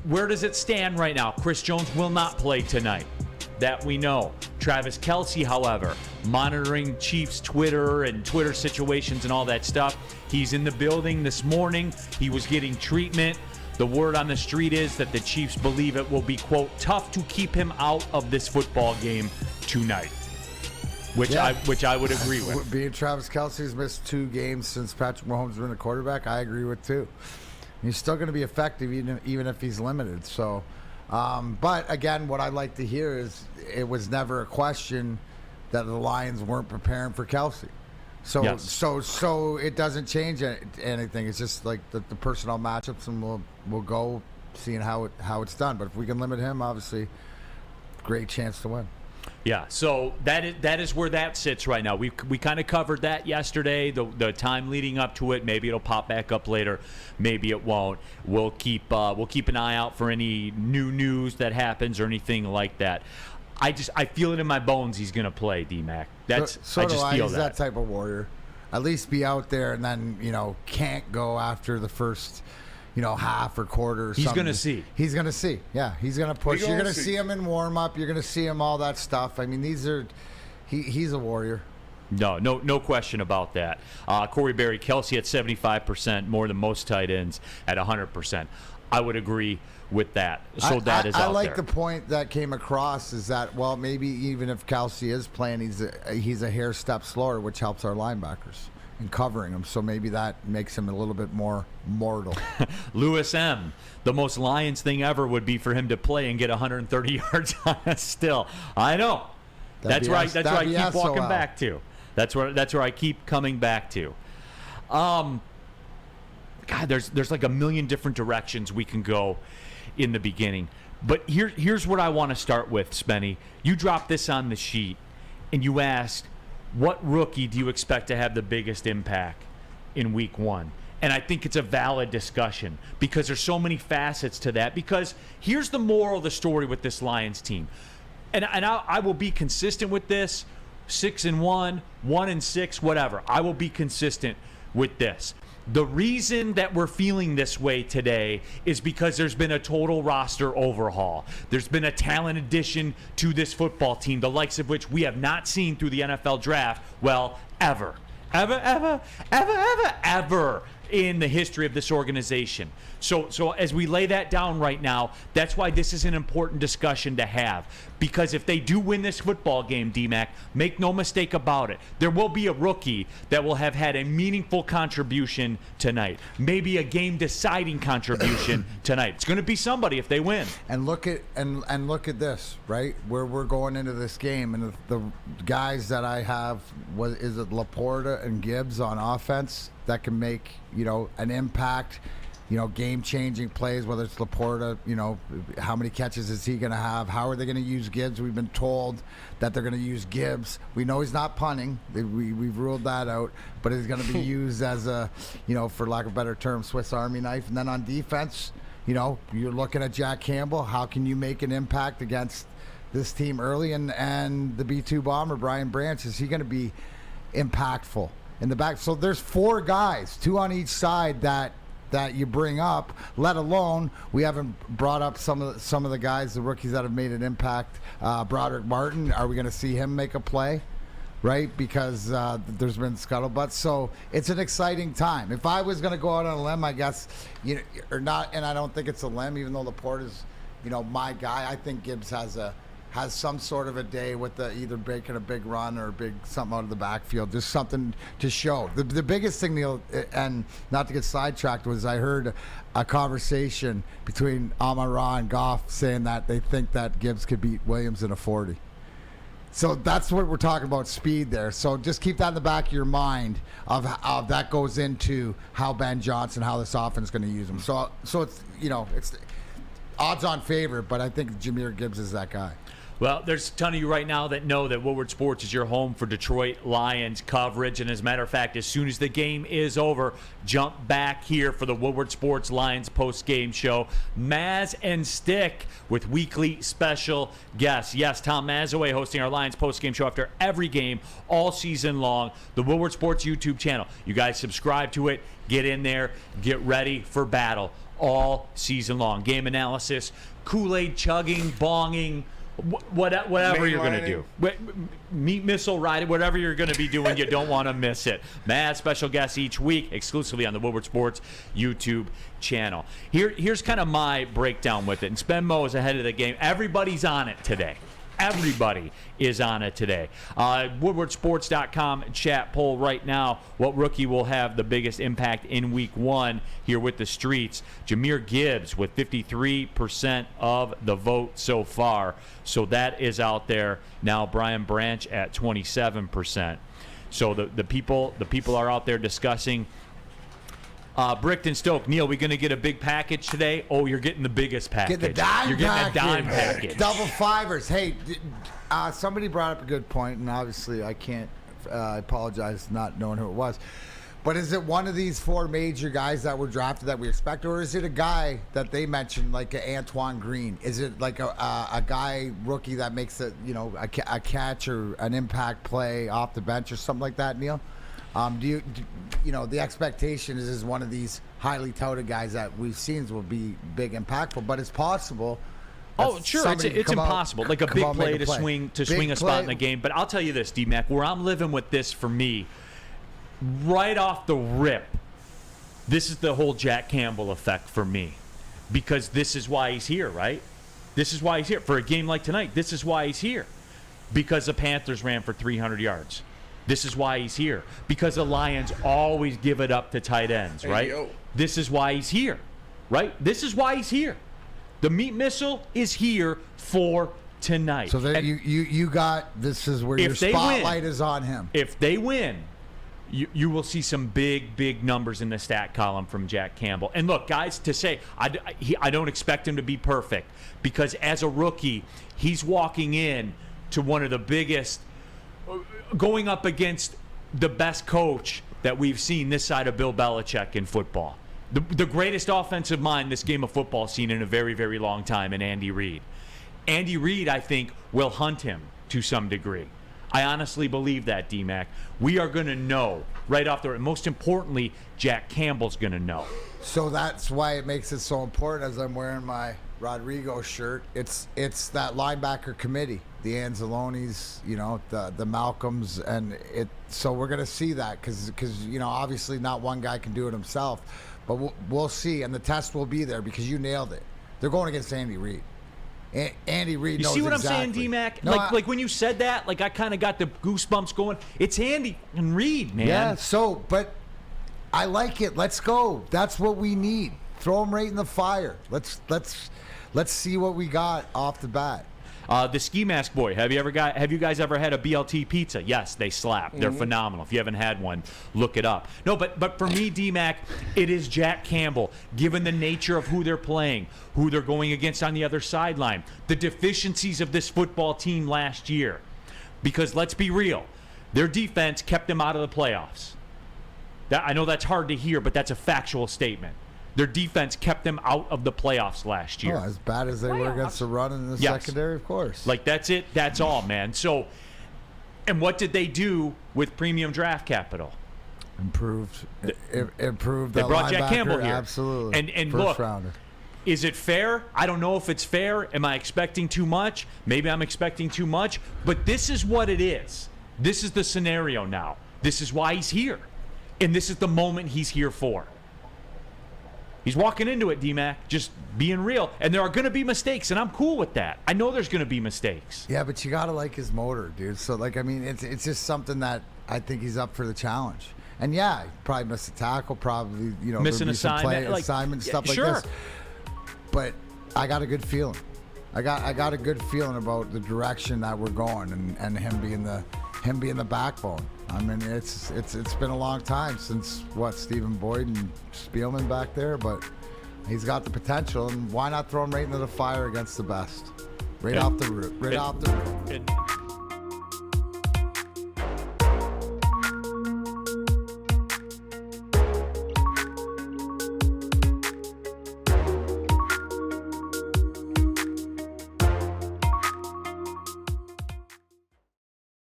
where does it stand right now? Chris Jones will not play tonight. That we know. Travis Kelce, however, monitoring Chiefs Twitter and Twitter situations and all that stuff. He's in the building this morning. He was getting treatment. The word on the street is that the Chiefs believe it will be, quote, tough to keep him out of this football game tonight, which I would agree with. Being Travis Kelce's missed 2 games since Patrick Mahomes has been a quarterback, I agree with too. He's still going to be effective even if he's limited. So, but again, what I like to hear is it was never a question that the Lions weren't preparing for Kelce. So, yes. so it doesn't change anything. It's just like the personnel matchups, and we'll go seeing how it's done. But if we can limit him, obviously, great chance to win. Yeah, so that is where that sits right now. We kind of covered that yesterday, the time leading up to it. Maybe it'll pop back up later, maybe it won't. We'll keep an eye out for any new news that happens or anything like that. I feel it in my bones he's going to play, D-Mac. I just feel he's that type of warrior. At least be out there and then, can't go after the first, half or quarter or something. He's going to see. He's going to see. Yeah, he's going to push. You're going to see him in warm-up. You're going to see him all that stuff. I mean, he's a warrior. No question about that. Corey Berry, Kelce at 75%, more than most tight ends at 100%. I would agree with that. So that is out there. I like the point that came across is that, well, maybe even if Kelce is playing, he's a hair step slower, which helps our linebackers in covering him. So maybe that makes him a little bit more mortal. Lewis M., the most Lions thing ever would be for him to play and get 130 yards on us still. I know. That's where I keep walking back to. That's where I keep coming back to. God, there's like a million different directions we can go in the beginning. But here's what I want to start with, Spenny. You dropped this on the sheet, and you asked, what rookie do you expect to have the biggest impact in week 1? And I think it's a valid discussion because there's so many facets to that. Because here's the moral of the story with this Lions team. And I will be consistent with this, 6-1, 1-6, whatever. I will be consistent with this. The reason that we're feeling this way today is because there's been a total roster overhaul. There's been a talent addition to this football team, the likes of which we have not seen through the NFL draft, well, ever in the history of this organization. So as we lay that down right now, that's why this is an important discussion to have. Because if they do win this football game, D-Mac, make no mistake about it, there will be a rookie that will have had a meaningful contribution tonight. Maybe a game-deciding contribution tonight. It's going to be somebody if they win. And look at this, right? Where we're going into this game, and the guys that I have, is it Laporta and Gibbs on offense that can make an impact. Game-changing plays, whether it's Laporta, how many catches is he going to have? How are they going to use Gibbs? We've been told that they're going to use Gibbs. We know he's not punting. We've ruled that out. But he's going to be used as a, for lack of a better term, Swiss Army knife. And then on defense, you're looking at Jack Campbell. How can you make an impact against this team early? And the B-2 bomber, Brian Branch, is he going to be impactful in the back? So there's 4 guys, 2 on each side that you bring up, let alone we haven't brought up some of the guys, the rookies that have made an impact. Broderick Martin, are we going to see him make a play? Right? Because there's been scuttlebutt. So it's an exciting time. If I was going to go out on a limb, I guess, or not, and I don't think it's a limb, even though Laporte is, my guy. I think Gibbs has some sort of a day with either making a big run or something out of the backfield, just something to show. The biggest thing, Neil, and not to get sidetracked, was I heard a conversation between Amon-Ra and Goff saying that they think that Gibbs could beat Williams in a 40. So that's what we're talking about, speed there. So just keep that in the back of your mind of that goes into how Ben Johnson, how this offense is going to use him. So it's, it's odds-on favorite, but I think Jahmyr Gibbs is that guy. Well, there's a ton of you right now that know that Woodward Sports is your home for Detroit Lions coverage. And as a matter of fact, as soon as the game is over, jump back here for the Woodward Sports Lions post-game show. Maz and Stick with weekly special guests. Yes, Tom Mazaway hosting our Lions post-game show after every game all season long. The Woodward Sports YouTube channel. You guys subscribe to it. Get in there. Get ready for battle. all season long. Game analysis, Kool-Aid chugging, bonging, whatever you're going to do. Meat missile riding, whatever you're going to be doing, you don't want to miss it. Mad special guests each week, exclusively on the Woodward Sports YouTube channel. Here's kind of my breakdown with it. And Spenmo is ahead of the game. Everybody's on it today. Everybody is on it today. WoodwardSports.com chat poll right now. What rookie will have the biggest impact in week one here with the streets? Jahmyr Gibbs with 53% of the vote so far. So that is out there. Now Brian Branch at 27%. So the people are out there discussing. Brickton Stoke, Neil, we going to get a big package today? Oh, you're getting the biggest package. Get the dime You're getting a dime package. Double fivers. Hey, somebody brought up a good point, and obviously I can't I apologize not knowing who it was. But is it one of these four major guys that were drafted that we expect, or is it a guy that they mentioned like an Antoine Green? Is it like a guy rookie that makes a catch or an impact play off the bench or something like that, Neil? Do you know, the expectation is one of these highly touted guys that we've seen will be big impactful, but it's possible. Oh, sure, it's impossible. Like a big play to swing a spot in the game. But I'll tell you this, D-Mac, where I'm living with this for me, right off the rip, this is the whole Jack Campbell effect for me. Because this is why he's here, right? This is why he's here. For a game like tonight, this is why he's here. Because the Panthers ran for 300 yards. This is why he's here. Because the Lions always give it up to tight ends, right? This is why he's here, right? This is why he's here. The meat missile is here for tonight. So then you got, this is where your spotlight is on him. If they win, you will see some big numbers in the stat column from Jack Campbell. And look, guys, to say, I don't expect him to be perfect, because as a rookie, he's walking in to one of the biggest, going up against the best coach that we've seen this side of Bill Belichick in football. The greatest offensive mind this game of football has seen in a very, very long time, in Andy Reid. Andy Reid, I think, will hunt him to some degree. I honestly believe that, D-Mac. We are going to know right off the, and most importantly, Jack Campbell's going to know. So that's why it makes it so important, as I'm wearing my Rodrigo shirt. It's that linebacker committee, the Anzalonis, you know, the Malcolms, and it. So we're gonna see that because you know, obviously not one guy can do it himself, but we'll see, and the test will be there because you nailed it. They're going against Andy Reid. Andy Reid knows exactly. You see what I'm saying, D-Mac? No, like when you said that, like I kind of got the goosebumps going. It's Andy and Reid, man. Yeah. So, but I like it. Let's go. That's what we need. Throw them right in the fire. Let's see what we got off the bat. The Ski Mask Boy. Have you guys ever had a BLT pizza? Yes, they slap. They're phenomenal. If you haven't had one, look it up. No, but for me, D-Mac, it is Jack Campbell, given the nature of who they're playing, who they're going against on the other sideline, the deficiencies of this football team last year. Because let's be real, their defense kept them out of the playoffs. I know that's hard to hear, but that's a factual statement. Their defense kept them out of the playoffs last year. Oh, as bad as they were against the run in the secondary, of course. Like, that's it. That's all, man. So, and what did they do with premium draft capital? Improved. They brought Jack Campbell here. Absolutely. And First look, rounder. Is it fair? I don't know if it's fair. Am I expecting too much? Maybe I'm expecting too much. But this is what it is. This is the scenario now. This is why he's here. And this is the moment he's here for. He's walking into it, D-Mac, just being real. And there are going to be mistakes, and I'm cool with that. I know there's going to be mistakes. Yeah, but you got to like his motor, dude. So, like, I mean, it's just something that I think he's up for the challenge. And, yeah, he probably missed a tackle, probably, you know, missing assignment, stuff like this. But I got a good feeling. I got a good feeling about the direction that we're going and him being the backbone. I mean, it's been a long time since Stephen Boyd and Spielman back there, but he's got the potential, and why not throw him right into the fire against the best, right off the root.